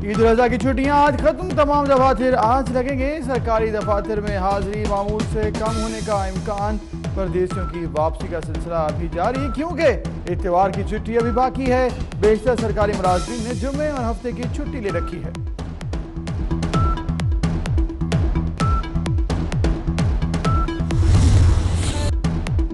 عید الاضحیٰ کی چھٹیاں آج ختم، تمام دفاتر آج لگیں گے۔ سرکاری دفاتر میں حاضری معمول سے کم ہونے کا امکان، پردیسیوں کی واپسی کا سلسلہ ابھی جاری کیونکہ اتوار کی چھٹی ابھی باقی ہے۔ بیشتر سرکاری ملازمین نے جمعے اور ہفتے کی چھٹی لے رکھی ہے۔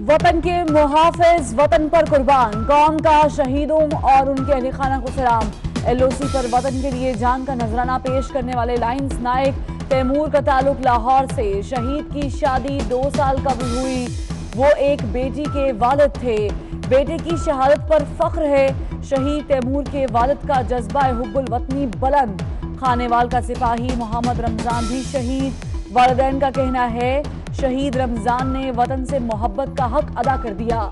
وطن کے محافظ، وطن پر قربان، قوم کا شہیدوں اور ان کے اہل خانہ کو سلام۔ ایل او سی پر وطن کے لیے جان کا نذرانہ پیش کرنے والے لائنز نائک تیمور کا تعلق لاہور سے۔ شہید کی شادی 2 سال قبل ہوئی، وہ ایک بیٹی کے والد تھے۔ بیٹے کی شہادت پر فخر ہے، شہید تیمور کے والد کا جذبہ حب الوطنی بلند۔ خانیوال کا سپاہی محمد رمضان بھی شہید، والدین کا کہنا ہے شہید رمضان نے وطن سے محبت کا حق ادا کر دیا۔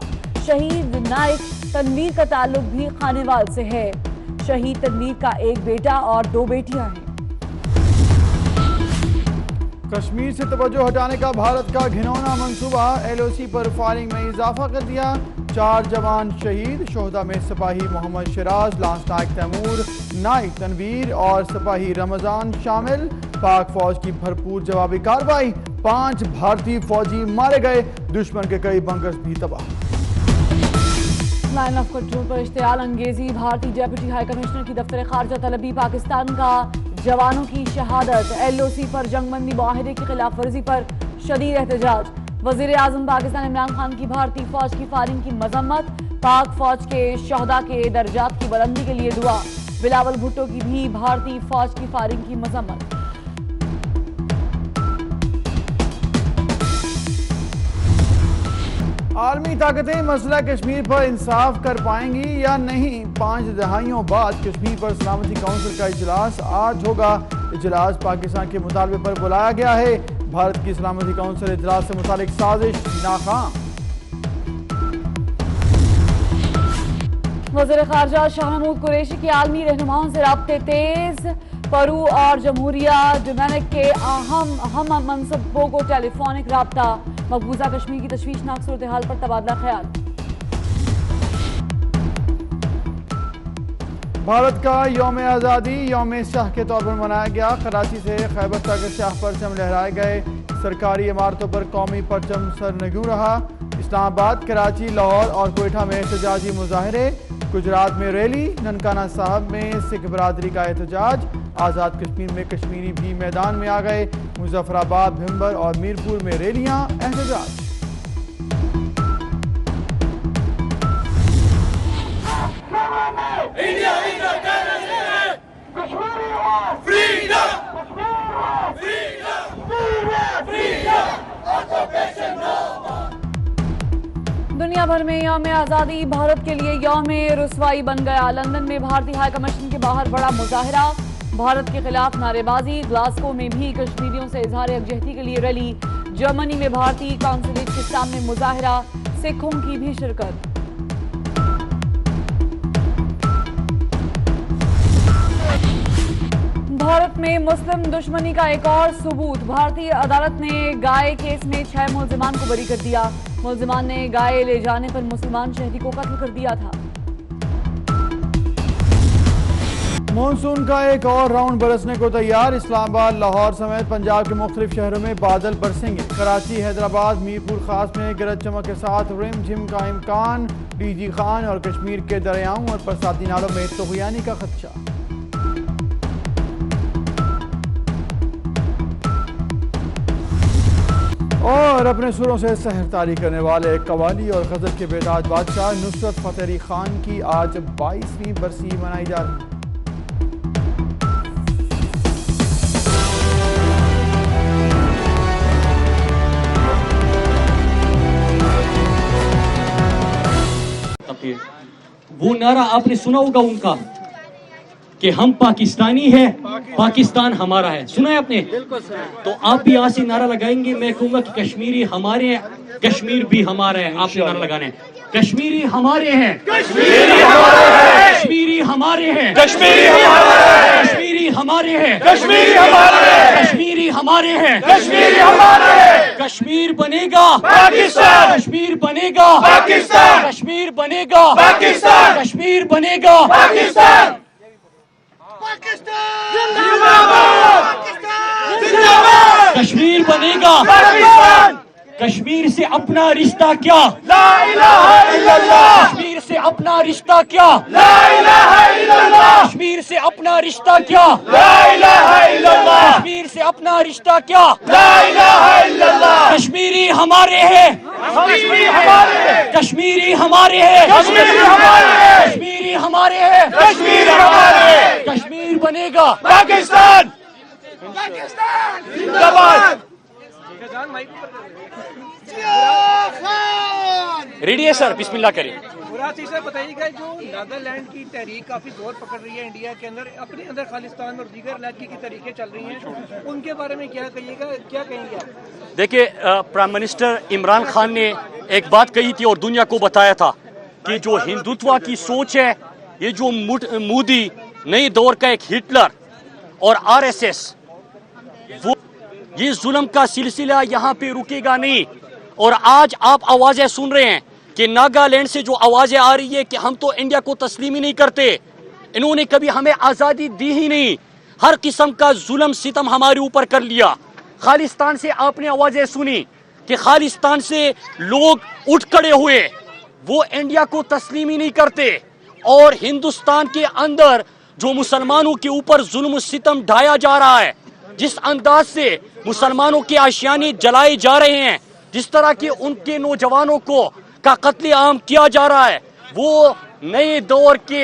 شہید نائک تنویر کا تعلق بھی خانیوال سے ہے۔ شہید تنویر کا ایک بیٹا اور 2 بیٹیاں ہیں۔ کشمیر سے توجہ ہٹانے کا بھارت کا گھناؤنا منصوبہ، ایل او سی پر فائرنگ میں اضافہ کر دیا۔ 4 جوان شہید، شہداء میں سپاہی محمد شراز، لانس نائک تیمور، نائک تنویر اور سپاہی رمضان شامل۔ پاک فوج کی بھرپور جوابی کارروائی، 5 بھارتی فوجی مارے گئے، دشمن کے کئی بنکرز بھی تباہ۔ لائن آف کنٹرول پر اشتعال انگیزی، بھارتی ڈیپٹی ہائی کمشنر کی دفتر خارجہ طلبی، پاکستان کا جوانوں کی شہادت۔ ایل او سی پر جنگ بندی معاہدے کی خلاف ورزی پر شدید احتجاج، وزیر اعظم پاکستان عمران خان کی بھارتی فوج کی فائرنگ کی مذمت، پاک فوج کے شہداء کے درجات کی بلندی کے لیے دعا۔ بلاول بھٹو کی بھی بھارتی فوج کی فائرنگ کی مذمت۔ عالمی طاقتیں مسئلہ کشمیر پر انصاف کر پائیں گی یا نہیں؟ 5 دہائیوں بعد کشمیر پر سلامتی کونسل کا اجلاس آج ہوگا۔ اجلاس پاکستان کے مطالبے پر بلایا گیا ہے۔ بھارت کی سلامتی کونسل اجلاس سے متعلق سازش ناکام۔ وزیر خارجہ شاہ محمود قریشی کے عالمی رہنماؤں سے رابطے تیز، پرو اور جمہوریہ ڈومینک کے اہم منصبوں کو ٹیلی فونک رابطہ، مقبوضہ کشمیر کی تشویشناک صورتحال پر تبادلہ خیال۔ بھارت کا یوم آزادی یوم شاہ کے طور پر منایا گیا۔ کراچی سے خیبر تک شاہ پرچم لہرائے گئے، سرکاری عمارتوں پر قومی پرچم سرنگوں رہا۔ اسلام آباد، کراچی، لاہور اور کوئٹہ میں احتجاجی مظاہرے، گجرات میں ریلی، ننکانہ صاحب میں سکھ برادری کا احتجاج۔ آزاد کشمیر میں کشمیری بھی میدان میں آ گئے، مظفر آباد، بھمبر اور میرپور میں ریلیاں، احتجاج۔ دنیا بھر میں یوم آزادی بھارت کے لیے یوم رسوائی بن گیا۔ لندن میں بھارتی ہائی کمیشن کے باہر بڑا مظاہرہ، بھارت کے خلاف نعرے بازی۔ گلاسکو میں بھی کشمیریوں سے اظہار یکجہتی کے لیے ریلی۔ جرمنی میں بھارتی قونصلیٹ کے سامنے مظاہرہ، سکھوں کی بھی شرکت۔ بھارت میں مسلم دشمنی کا ایک اور ثبوت، بھارتی عدالت نے گائے کیس میں 6 ملزمان کو بری کر دیا۔ ملزمان نے گائے لے جانے پر مسلمان شہری کو قتل کر دیا تھا۔ مونسون کا ایک اور راؤنڈ برسنے کو تیار، اسلام آباد، لاہور سمیت پنجاب کے مختلف شہروں میں بادل برسیں گے۔ کراچی، حیدرآباد، میرپور خاص میں گرج چمک کے ساتھ رم جھم کا امکان۔ ڈی جی خان اور کشمیر کے دریاؤں اور برساتی نالوں میں طغیانی کا خدشہ۔ اور اپنے سروں سے سحر طاری کرنے والے قوالی اور غزل کے بیداد بادشاہ نصرت فتح علی خان کی آج 22ویں برسی منائی جا رہی ہے۔ وہ نعرہ آپ نے سنا ہوگا ان کا کہ ہم پاکستانی ہیں، پاکستان ہمارا ہے، سنا ہے آپ نے؟ تو آپ بھی یہاں سے نعرہ لگائیں گے، میں کہوں گا کہ کشمیری ہمارے ہیں، کشمیر بھی ہمارا ہے۔ آپ نے نعرہ لگانا ہے، کشمیری ہمارے ہیں، کشمیری ہمارے ہیں، کشمیری ہمارے ہیں، کشمیری ہمارے ہیں، کشمیری ہمارے ہیں، کشمیری ہمارے ہیں۔ کشمیر بنے گا پاکستان، کشمیر بنے گا پاکستان، کشمیر بنے گا پاکستان، کشمیر بنے گا پاکستان، پاکستان۔ बनेगा कश्मीर से अपना रिश्ता क्या, ला इलाहा इल्लल्लाह, कश्मीर से अपना रिश्ता क्या, ला इलाहा इल्लल्लाह, कश्मीर से अपना रिश्ता क्या, ला इलाहा इल्लल्लाह, कश्मीर से अपना रिश्ता क्या, ला इलाहा इल्लल्लाह। कश्मीरी हमारे हैं, कश्मीर हमारे हैं, कश्मीरी हमारे हैं, कश्मीर हमारे हैं, कश्मीरी हमारे हैं, कश्मीर हमारे हैं। कश्मीर बनेगा पाकिस्तान जिंदाबाद। रेडी है सर, बिस्मिल्लाह करें। मुराद सिंह साहब बताइएगा, जो नागालैंड की तहरीक काफी जोर पकड़ रही है इंडिया के अंदर, अपने अंदर खालिस्तान और दीगर इलाके की तहरीकें चल रही हैं, उनके बारे में क्या कहिएगा, क्या कहेंगे आप? देखिए, प्राइम मिनिस्टर इमरान खान ने एक बात कही थी और दुनिया को बताया था कि जो हिंदुत्व की सोच है, ये जो मोदी नए दौर का एक हिटलर और आरएसएस, वो ये जुल्म का सिलसिला यहाँ पे रुकेगा नहीं। और आज आप आवाजें सुन रहे हैं कि नागालैंड से जो आवाजें आ रही है कि हम तो इंडिया को तस्लीम ही नहीं करते, इन्होंने कभी हमें आज़ादी दी ही नहीं, हर किस्म का जुल्म सितम हमारे ऊपर कर लिया। खालिस्तान से आपने आवाजें सुनी कि खालिस्तान से लोग उठ खड़े हुए, वो इंडिया को तस्लीम ही नहीं करते। और हिंदुस्तान के अंदर जो मुसलमानों के ऊपर जुल्म सितम ढाया जा रहा है, जिस अंदाज से मुसलमानों के आशियाने जलाए जा रहे हैं, जिस तरह के उनके नौजवानों को का कत्ले आम किया जा रहा है, वो नए दौर के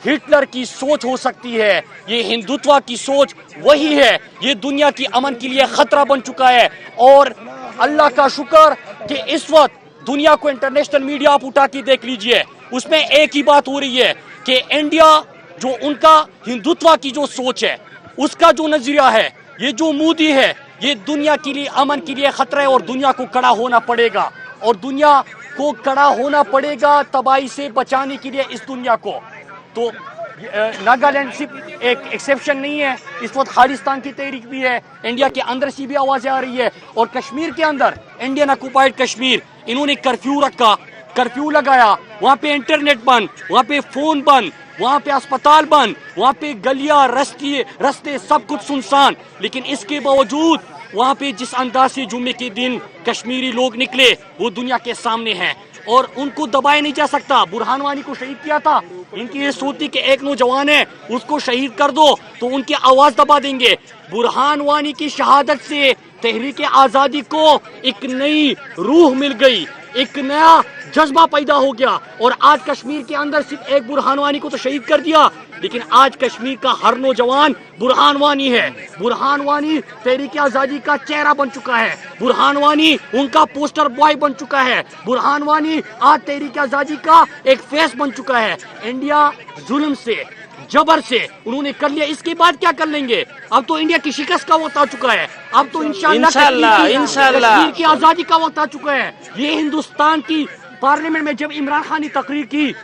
हिटलर की सोच हो सकती है। ये हिंदुत्व की सोच वही है, ये दुनिया की अमन के लिए खतरा बन चुका है। और अल्लाह का शुक्र कि इस वक्त दुनिया को इंटरनेशनल मीडिया आप उठा के देख लीजिए, उसमें एक ही बात हो रही है कि इंडिया जो उनका हिंदुत्व की जो सोच है, उसका जो नजरिया है, ये जो मोदी है, ये दुनिया के लिए अमन के लिए खतरा है और दुनिया को खड़ा होना पड़ेगा। और दुनिया को खड़ा होना पड़ेगा तबाही से बचाने के लिए इस दुनिया को। तो नागालैंड सिर्फ एक एक्सेप्शन नहीं है, इस वक्त खालिस्तान की तहरीक भी है, इंडिया के अंदर से भी आवाजें आ रही है। और कश्मीर के अंदर इंडियन ऑक्युपाइड कश्मीर, इन्होंने कर्फ्यू रखा, कर्फ्यू लगाया, वहाँ पे इंटरनेट बंद, वहाँ पे फोन बंद, वहाँ पे अस्पताल बंद, वहाँ पे गलियां रस्ते सब कुछ सुनसान। लेकिन इसके बावजूद वहाँ पे जिस अंदाज से जुम्मे के दिन कश्मीरी लोग निकले, वो दुनिया के सामने हैं और उनको दबाया नहीं जा सकता। बुरहान वानी को शहीद किया था, इनकी ये सोची कि एक नौजवान है, उसको शहीद कर दो तो उनकी आवाज दबा देंगे। बुरहान वानी की शहादत से तहरीक आज़ादी को एक नई रूह मिल गई, एक नया जज्बा पैदा हो गया। और आज कश्मीर के अंदर सिर्फ एक बुरहान वानी को तो शहीद कर दिया, लेकिन आज कश्मीर का हर नौजवान बुरहान वानी है। बुरहान वानी तहरीक आज़ादी का चेहरा बन चुका है, बुरहान वानी उनका पोस्टर बॉय बन चुका है, बुरहान वानी आज तहरीक आज़ादी का एक फेस बन चुका है। इंडिया जुल्म से, जबर से उन्होंने कर लिया, इसके बाद क्या कर लेंगे? अब तो इंडिया की शिकस्त का वक्त आ चुका है, अब तो इंशाअल्लाह कश्मीर की आज़ादी का वक्त आ चुका है। ये हिंदुस्तान की पार्लियामेंट में जब इमरान खान ने तकरीर की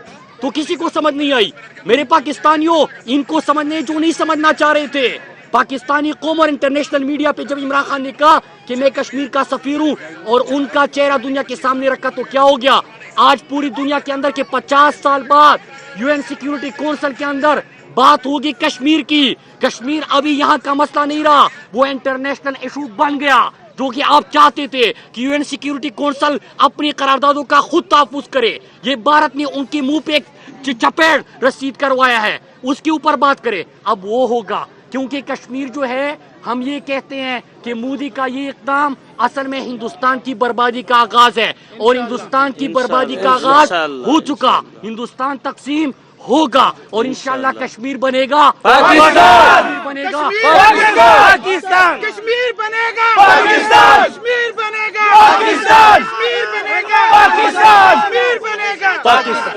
तो किसी को समझ नहीं आई। मेरे पाकिस्तानियों, इनको समझने जो नहीं समझना चाह रहे थे, पाकिस्तानी कौम और इंटरनेशनल मीडिया पे जब इमरान खान ने कहा कि मैं कश्मीर का सफीर हूँ और उनका चेहरा दुनिया के सामने रखा, तो क्या हो गया? आज पूरी दुनिया के अंदर के 50 साल बाद यूएन सिक्योरिटी काउंसिल के अंदर बात होगी कश्मीर की। कश्मीर अभी यहाँ का मसला नहीं रहा, वो इंटरनेशनल इशू बन गया, जो कि आप चाहते थे कि यूएन सिक्योरिटी काउंसिल अपनी करारदादों का खुद तहफ्फुज़ करे। ये भारत ने उनके मुंह पे एक चपेट रसीद करवाया है, उसके ऊपर बात करे। अब वो होगा, क्योंकि कश्मीर जो है, हम ये कहते हैं कि मोदी का ये इक़दाम असल में हिंदुस्तान की बर्बादी का आगाज है और हिंदुस्तान की बर्बादी का आगाज हो चुका। हिंदुस्तान तकसीम होगा और इंशाल्लाह कश्मीर बनेगा, पाकिस्तान बनेगा, पाकिस्तान कश्मीर बनेगा, पाकिस्तान कश्मीर बनेगा, पाकिस्तान कश्मीर बनेगा, पाकिस्तान कश्मीर बनेगा, पाकिस्तान।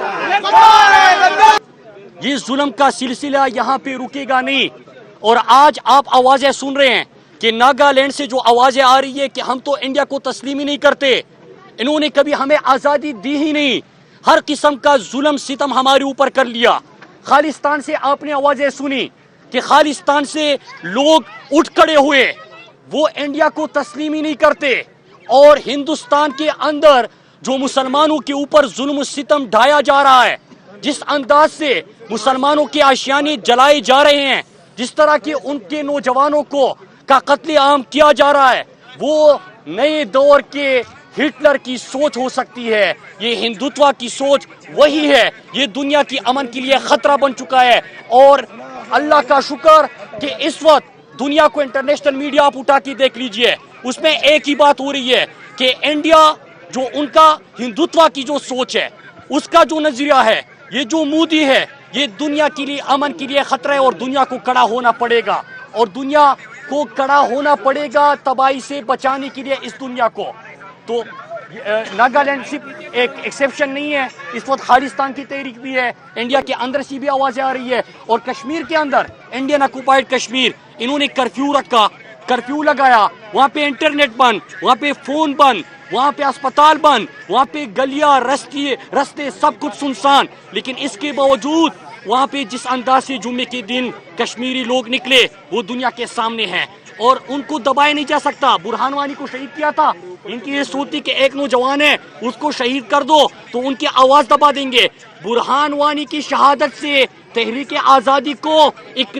ये जुल्म का सिलसिला यहाँ पे रुकेगा नहीं। और आज आप आवाजें सुन रहे हैं कि नागालैंड से जो आवाजें आ रही है कि हम तो इंडिया को तस्लीम ही नहीं करते, इन्होंने कभी हमें आज़ादी दी ही नहीं, हर किस्म का जुल्म सितम हमारे ऊपर कर लिया। खालिस्तान से आपने आवाजें सुनी कि खालिस्तान से लोग उठ खड़े हुए, वो इंडिया को तस्लीम ही नहीं करते। और हिंदुस्तान के अंदर जो मुसलमानों के ऊपर जुल्म सितम ढाया जा रहा है, जिस अंदाज से मुसलमानों के आशियाने जलाए जा रहे हैं, जिस तरह के उनके नौजवानों को का कत्ले आम किया जा रहा है, وہ نئے دور کے ہٹلر کی سوچ ہو سکتی ہے. یہ ہندوتوا کی سوچ وہی ہے. یہ دنیا کی امن کے لیے خطرہ بن چکا ہے. اور اللہ کا شکر کہ اس وقت دنیا کو انٹرنیشنل میڈیا آپ اٹھا کے دیکھ لیجئے, اس میں ایک ہی بات ہو رہی ہے کہ انڈیا جو ان کا ہندوتوا کی جو سوچ ہے, اس کا جو نظریہ ہے, یہ جو مودی ہے, یہ دنیا کے لیے امن کے لیے خطرہ ہے. اور دنیا کو کڑا ہونا پڑے گا, اور دنیا کو کڑا ہونا پڑے گا تباہی سے بچانے کے لیے اس دنیا کو. تو ناگالینڈ صرف ایک ایکسیپشن نہیں ہے, اس وقت خالستان کی تحریک بھی ہے, انڈیا کے اندر سے بھی آوازیں آ رہی ہے. اور کشمیر کے اندر انڈین آکوپائڈ کشمیر, انہوں نے کرفیو رکھا, کرفیو لگایا, وہاں پہ انٹرنیٹ بند, وہاں پہ فون بند, وہاں پہ اسپتال بند, وہاں پہ گلیاں رستے سب کچھ سنسان. لیکن اس کے باوجود وہاں پہ جس انداز سے جمعے کے دن کشمیری لوگ نکلے وہ دنیا کے سامنے ہیں, اور ان کو دبایا نہیں جا سکتا. برہان وانی کو شہید کیا تھا, ان کی یہ سوچتی کہ ایک نوجوان ہے اس کو شہید کر دو تو ان کی آواز دبا دیں گے. برہان وانی کی شہادت سے تحریک آزادی کو ایک